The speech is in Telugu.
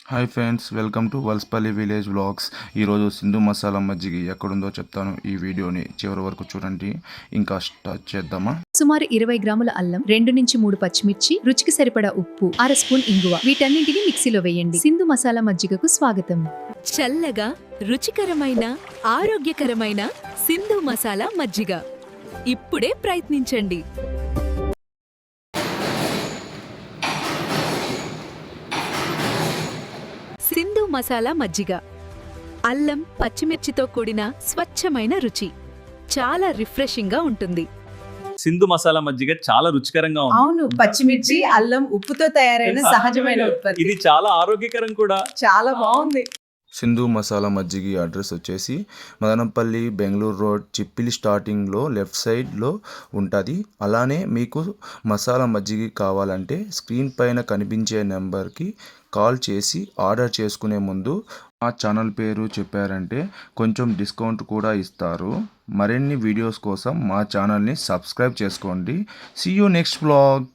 Hi friends, welcome to Valspalli village vlogs. ఈరోజు సింధు మసాలా మజ్జిగ ఎక్కడుందో చెప్తాను. ఈ వీడియోని చివరి వరకు చూడండి. ఇంకా స్టార్ట్ చేద్దామా? సుమారు 20 గ్రాముల అల్లం, 2 నుంచి 3 పచ్చిమిర్చి, రుచికి సరిపడా ఉప్పు, అర స్పూన్ ఇంగువ, వీటన్నింటిని మిక్సీలో వేయండి. సింధు మసాలా మజ్జిగకు స్వాగతం. చల్లగా రుచికరమైన ఆరోగ్యకరమైన సింధు మసాలా మజ్జిగ ఇప్పుడే ప్రయత్నించండి. సింధు మసాలా మజ్జిగ అల్లం పచ్చిమిర్చితో కూడిన స్వచ్ఛమైన రుచి, చాలా రిఫ్రెషింగ్ గా ఉంటుంది. సింధు మసాలా మజ్జిగ చాలా రుచికరంగా ఉంది. అవును, పచ్చిమిర్చి అల్లం ఉప్పుతో తయారైన సహజమైన ఉత్పత్తి. ఇది చాలా ఆరోగ్యకరం కూడా. చాలా బాగుంది. సింధు మసాలా మజ్జిగ అడ్రస్ వచ్చేసి మదనపల్లి, బెంగళూరు రోడ్, చిప్పిలి స్టార్టింగ్లో లెఫ్ట్ సైడ్లో ఉంటుంది. అలానే మీకు మసాలా మజ్జిగ కావాలంటే స్క్రీన్ పైన కనిపించే నెంబర్కి కాల్ చేసి ఆర్డర్ చేసుకునే ముందు మా ఛానల్ పేరు చెప్పారంటే కొంచెం డిస్కౌంట్ కూడా ఇస్తారు. మరిన్ని వీడియోస్ కోసం మా ఛానల్ని సబ్స్క్రైబ్ చేసుకోండి. See you next vlog.